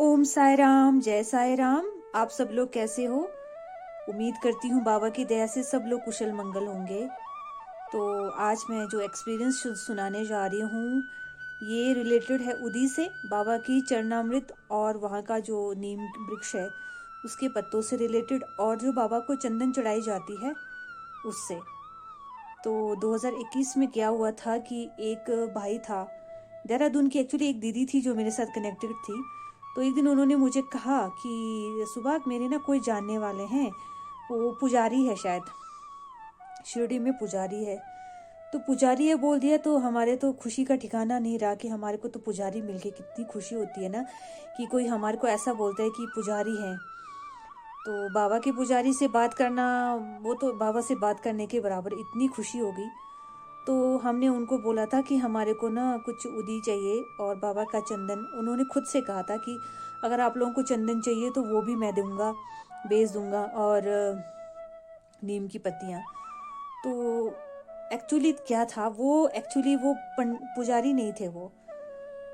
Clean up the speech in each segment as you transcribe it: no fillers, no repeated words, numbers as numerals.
ओम साई राम, जय साई राम। आप सब लोग कैसे हो? उम्मीद करती हूँ बाबा की दया से सब लोग कुशल मंगल होंगे। तो आज मैं जो एक्सपीरियंस सुनाने जा रही हूँ ये रिलेटेड है उदी से, बाबा की चरणामृत और वहाँ का जो नीम वृक्ष है उसके पत्तों से रिलेटेड, और जो बाबा को चंदन चढ़ाई जाती है उससे। तो 2021 में क्या हुआ था कि एक भाई था देहरादून की, एक्चुअली एक दीदी थी जो मेरे साथ कनेक्टेड थी। तो एक दिन उन्होंने मुझे कहा कि सुभाग मेरे ना कोई जानने वाले हैं, वो पुजारी है, शायद शिरडी में पुजारी है। तो पुजारी है बोल दिया तो हमारे तो खुशी का ठिकाना नहीं रहा कि हमारे को तो पुजारी मिल के कितनी खुशी होती है ना, कि कोई हमारे को ऐसा बोलता है कि पुजारी है। तो बाबा के पुजारी से बात करना, वो तो बाबा से बात करने के बराबर, इतनी खुशी हो गई। तो हमने उनको बोला था कि हमारे को ना कुछ उदी चाहिए और बाबा का चंदन। उन्होंने खुद से कहा था कि अगर आप लोगों को चंदन चाहिए तो वो भी मैं दूंगा, बेच दूंगा, और नीम की पत्तियाँ। तो एक्चुअली क्या था, वो पुजारी नहीं थे।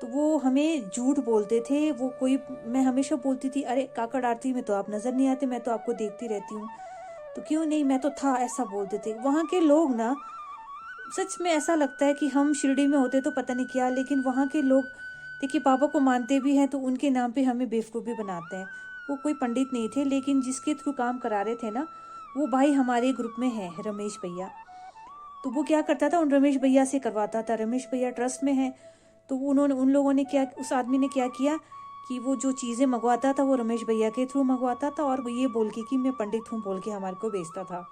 तो वो हमें झूठ बोलते थे। वो कोई, मैं हमेशा बोलती थी अरे काकड़ आरती में तो आप नजर नहीं आते, मैं तो आपको देखती रहती हूँ। तो क्यों नहीं, मैं तो था, ऐसा बोलते थे वहाँ के लोग ना। सच में ऐसा लगता है कि हम शिरडी में होते तो पता नहीं क्या, लेकिन वहाँ के लोग देखिए बाबा को मानते भी हैं तो उनके नाम पे हमें बेवकूफ़ भी बनाते हैं। वो कोई पंडित नहीं थे, लेकिन जिसके थ्रू काम करा रहे थे ना, वो भाई हमारे ग्रुप में है, रमेश भैया। तो वो क्या करता था, उन रमेश भैया से करवाता था। रमेश भैया ट्रस्ट में है। तो उन्होंने, उन लोगों ने क्या, उस आदमी ने क्या किया कि वो जो चीज़ें मंगवाता था वो रमेश भैया के थ्रू मंगवाता था, और वो ये बोल के कि मैं पंडित हूँ बोल के हमारे को बेचता था।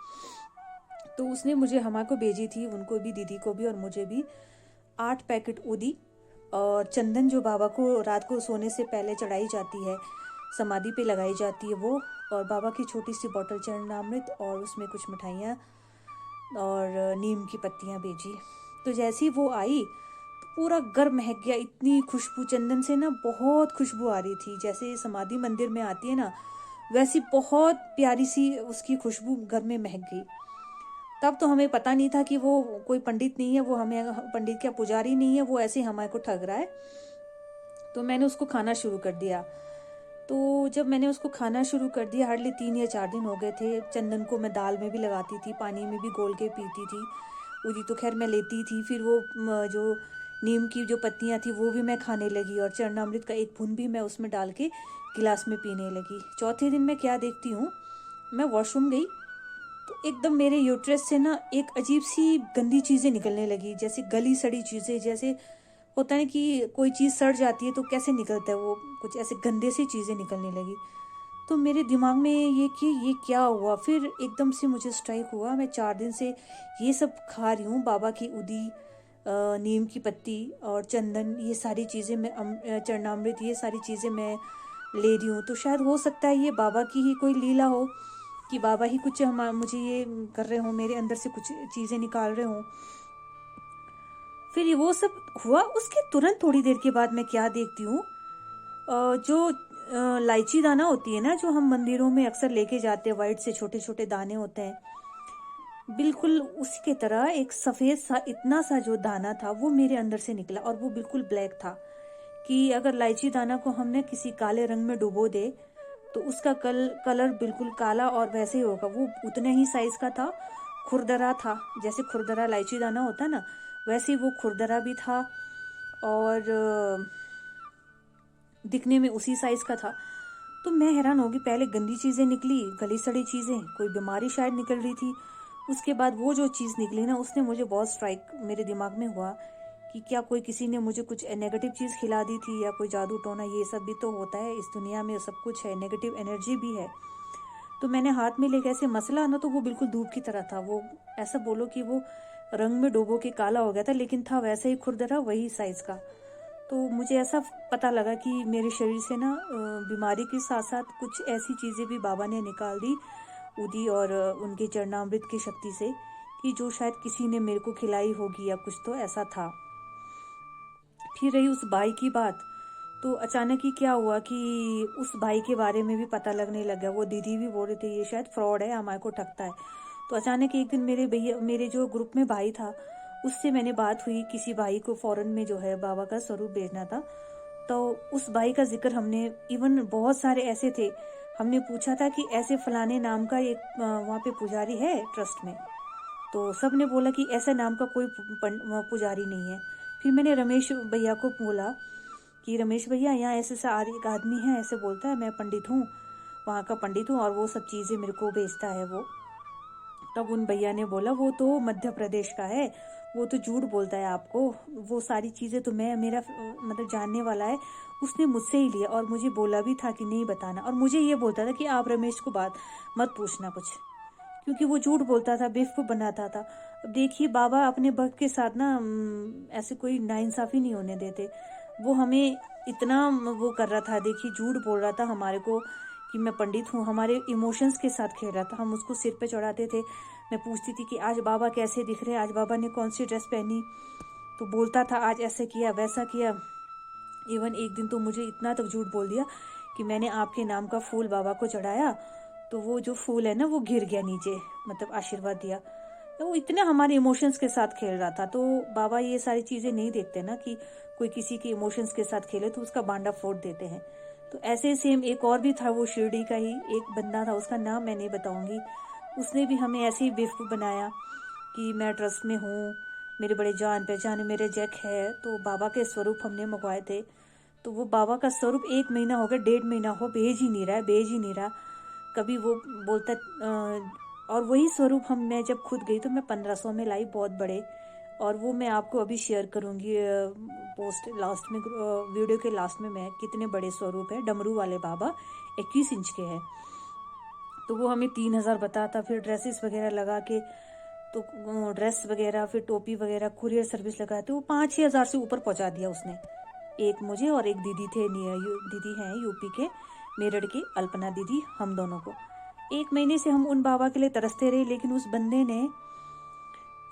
तो उसने मुझे, हमारे को भेजी थी, उनको भी, दीदी को भी और मुझे भी, 8 पैकेट उदी और चंदन, जो बाबा को रात को सोने से पहले चढ़ाई जाती है, समाधि पे लगाई जाती है वो, और बाबा की छोटी सी बॉटल चरणामृत और उसमें कुछ मिठाइयाँ और नीम की पत्तियाँ भेजी। तो जैसे ही वो आई तो पूरा घर महक गया। इतनी खुशबू चंदन से ना, बहुत खुशबू आ रही थी, जैसे समाधि मंदिर में आती है ना, वैसी बहुत प्यारी सी उसकी खुशबू घर में महक गई। तब तो हमें पता नहीं था कि वो कोई पंडित नहीं है, वो हमें पंडित क्या, पुजारी नहीं है, वो ऐसे हमारे को ठग रहा है। तो मैंने उसको खाना शुरू कर दिया। तो जब मैंने उसको खाना शुरू कर दिया, हार्डली 3 या 4 दिन हो गए थे। चंदन को मैं दाल में भी लगाती थी, पानी में भी घोल के पीती थी। उदी तो खैर मैं लेती थी। फिर वो जो नीम की जो पत्तियां थी वो भी मैं खाने लगी, और चरणामृत का एक बूंद भी मैं उसमें डाल के गिलास में पीने लगी। चौथे दिन मैं क्या देखती हूँ, मैं वॉशरूम गई तो एकदम मेरे यूट्रस से ना एक अजीब सी गंदी चीज़ें निकलने लगी, जैसे गली सड़ी चीज़ें। जैसे होता है कि कोई चीज़ सड़ जाती है तो कैसे निकलता है, वो कुछ ऐसे गंदे सी चीज़ें निकलने लगी। तो मेरे दिमाग में ये कि ये क्या हुआ। फिर एकदम से मुझे स्ट्राइक हुआ, मैं 4 दिन से ये सब खा रही हूँ, बाबा की उदी, नीम की पत्ती और चंदन, ये सारी चीज़ें मैं, चरणामृत, ये सारी चीज़ें मैं ले रही हूँ। तो शायद हो सकता है ये बाबा की ही कोई लीला हो, कि बाबा ही कुछ हम मुझे ये कर रहे हो, मेरे अंदर से कुछ चीज़ें निकाल रहे हो। फिर ये वो सब हुआ। उसके तुरंत थोड़ी देर के बाद मैं क्या देखती हूँ, जो इलायची दाना होती है ना, जो हम मंदिरों में अक्सर लेके जाते हैं, वाइट से छोटे छोटे दाने होते हैं, बिल्कुल उसी की तरह एक सफेद सा इतना सा जो दाना था वो मेरे अंदर से निकला, और वो बिल्कुल ब्लैक था। कि अगर इलायची दाना को हमने किसी काले रंग में डुबो दे तो उसका कलर बिल्कुल काला और वैसे ही होगा। वो उतने ही साइज का था, खुरदरा था, जैसे खुरदरा इलायची दाना होता है ना, वैसे ही वो खुरदरा भी था, और दिखने में उसी साइज का था। तो मैं हैरान होगी, पहले गंदी चीज़ें निकली, गली सड़ी चीज़ें, कोई बीमारी शायद निकल रही थी। उसके बाद वो जो चीज़ निकली ना, उसने मुझे बहुत स्ट्राइक मेरे दिमाग में हुआ कि क्या कोई, किसी ने मुझे कुछ नेगेटिव चीज़ खिला दी थी, या कोई जादू टोना, ये सब भी तो होता है इस दुनिया में, सब कुछ है, नेगेटिव एनर्जी भी है। तो मैंने हाथ में लेके ऐसे मसला ना, तो वो बिल्कुल धूप की तरह था। वो ऐसा बोलो कि वो रंग में डुबो के काला हो गया था, लेकिन था वैसे ही खुरदरा, वही साइज का। तो मुझे ऐसा पता लगा कि मेरे शरीर से ना बीमारी के साथ साथ कुछ ऐसी चीज़ें भी बाबा ने निकाल दी, उदी और उनके चरणामृत की शक्ति से, कि जो शायद किसी ने मेरे को खिलाई होगी या कुछ, तो ऐसा था। फिर रही उस भाई की बात, तो अचानक ही क्या हुआ कि उस भाई के बारे में भी पता लगने लगा। वो दीदी भी बोल रहे थे ये शायद फ्रॉड है, हमारे को ठगता है। तो अचानक एक दिन मेरे भैया, मेरे जो ग्रुप में भाई था, उससे मैंने बात हुई, किसी भाई को फॉरेन में जो है बाबा का स्वरूप भेजना था। तो उस भाई का जिक्र हमने, इवन बहुत सारे ऐसे थे, हमने पूछा था कि ऐसे फलाने नाम का एक वहाँ पे पुजारी है ट्रस्ट में, तो सब ने बोला कि ऐसा नाम का कोई पुजारी नहीं है। फिर मैंने रमेश भैया को बोला कि रमेश भैया, यहाँ ऐसे ऐसा एक आदमी है, ऐसे बोलता है मैं पंडित हूँ, वहाँ का पंडित हूँ, और वो सब चीज़ें मेरे को बेचता है वो। तब उन भैया ने बोला वो तो मध्य प्रदेश का है, वो तो झूठ बोलता है आपको, वो सारी चीज़ें तो मेरा मतलब जानने वाला है, उसने मुझसे ही लिया, और मुझे बोला भी था कि नहीं बताना, और मुझे ये बोलता था कि आप रमेश को बात मत पूछना कुछ, क्योंकि वो झूठ बोलता था, बेवकूफ़ बनाता था। अब देखिए बाबा अपने भक्त के साथ ना ऐसे कोई नाइंसाफ़ी नहीं होने देते। वो हमें इतना वो कर रहा था, देखिए झूठ बोल रहा था हमारे को कि मैं पंडित हूँ, हमारे इमोशंस के साथ खेल रहा था। हम उसको सिर पे चढ़ाते थे, मैं पूछती थी कि आज बाबा कैसे दिख रहे हैं, आज बाबा ने कौन सी ड्रेस पहनी, तो बोलता था आज ऐसे किया वैसा किया। इवन एक दिन तो मुझे इतना तक झूठ बोल दिया कि मैंने आपके नाम का फूल बाबा को चढ़ाया, तो वो जो फूल है ना वो गिर गया नीचे, मतलब आशीर्वाद दिया। तो वो इतना हमारे इमोशंस के साथ खेल रहा था। तो बाबा ये सारी चीज़ें नहीं देखते ना कि कोई किसी के इमोशंस के साथ खेले तो उसका बांडा फोड़ देते हैं। तो ऐसे सेम एक और भी था, वो शिरडी का ही एक बंदा था, उसका नाम मैं नहीं बताऊंगी। उसने भी हमें ऐसे ही बेवकूफ़ बनाया कि मैं ट्रस्ट में हूँ, मेरे बड़े जान पहचान मेरे जैक है। तो बाबा के स्वरूप हमने मंगवाए थे, तो वो बाबा का स्वरूप 1 महीना हो गया, 1.5 महीना हो, भेज ही नहीं रहा है, भेज ही नहीं रहा। कभी वो बोलता और वही स्वरूप मैं जब खुद गई तो मैं 1500 में लाई, बहुत बड़े। और वो मैं आपको अभी शेयर करूंगी पोस्ट लास्ट में, वीडियो के लास्ट में, मैं कितने बड़े स्वरूप है। डमरू वाले बाबा 21 इंच के हैं। तो वो हमें 3000 बताता, फिर ड्रेसेस वगैरह लगा के, तो ड्रेस वगैरह फिर टोपी वगैरह कुरियर सर्विस लगा, तो वो 5-6 हज़ार से ऊपर पहुंचा दिया उसने। एक मुझे और एक दीदी थे, दीदी हैं यूपी के, मेरठ की अल्पना दीदी, हम दोनों को। 1 महीने से हम उन बाबा के लिए तरसते रहे, लेकिन उस बंदे ने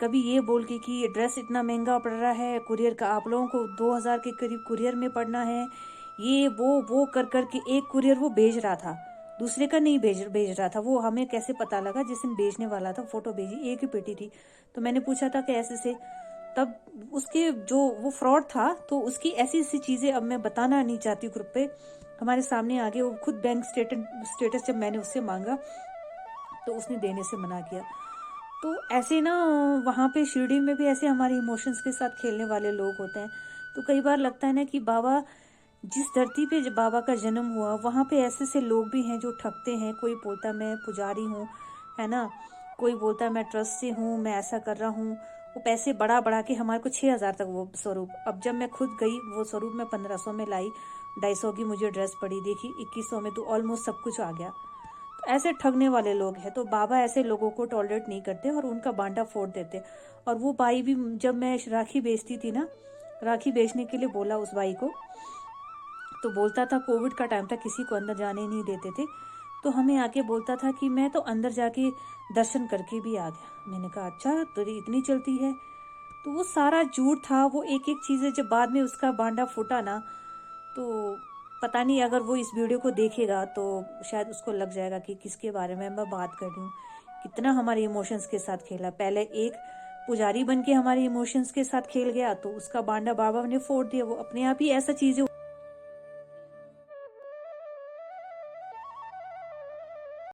कभी ये बोल के कि ये ड्रेस इतना महंगा पड़ रहा है, कुरियर का आप लोगों को 2000 के करीब कुरियर में पड़ना है, ये वो कर कर के एक कुरियर वो भेज रहा था, दूसरे का नहीं भेज रहा था। वो हमें कैसे पता लगा, जिस दिन भेजने वाला था फोटो भेजी, एक ही पेटी थी। तो मैंने पूछा था कि ऐसे से, तब उसके जो वो फ्रॉड था, तो उसकी ऐसी ऐसी चीज़ें अब मैं बताना नहीं चाहती ग्रुप पे, हमारे सामने आ गए। वो खुद बैंक स्टेटस जब मैंने उससे मांगा तो उसने देने से मना किया। तो ऐसे ना वहाँ पे शिरडी में भी ऐसे हमारे इमोशंस के साथ खेलने वाले लोग होते हैं। तो कई बार लगता है ना कि बाबा जिस धरती पे बाबा का जन्म हुआ, वहाँ पे ऐसे से लोग भी हैं जो ठगते हैं। कोई बोलता मैं पुजारी हूँ, है ना, कोई बोलता मैं ट्रस्ट से हूँ, मैं ऐसा कर रहा हूँ। वो पैसे बढ़ा के हमारे को 6000 तक वो स्वरूप। अब जब मैं खुद गई, वो स्वरूप मैं 1500 में लाई, 250 की मुझे ड्रेस पड़ी, देखी 2100 में, तो ऑलमोस्ट सब कुछ आ गया। तो ऐसे ठगने वाले लोग हैं, तो बाबा ऐसे लोगों को टॉलरेट नहीं करते और उनका बांटा फोड़ देते। और वो भाई भी, जब मैं राखी बेचती थी ना, राखी बेचने के लिए बोला उस भाई को, तो बोलता था कोविड का टाइम था, किसी को अंदर जाने नहीं देते थे, तो हमें आके बोलता था कि मैं तो अंदर जाके दर्शन करके भी आ गया। मैंने कहा अच्छा तेरी इतनी चलती है। तो वो सारा झूठ था, वो एक एक चीज़ें जब बाद में उसका बांडा फूटा ना, तो पता नहीं, अगर वो इस वीडियो को देखेगा तो शायद उसको लग जाएगा कि किसके बारे में मैं बात कर रही हूँ। कितना हमारे इमोशंस के साथ खेला। पहले एक पुजारी बन के हमारे इमोशंस के साथ खेल गया, तो उसका बांडा बाबा ने फोड़ दिया। वो अपने आप ही ऐसा चीज़ें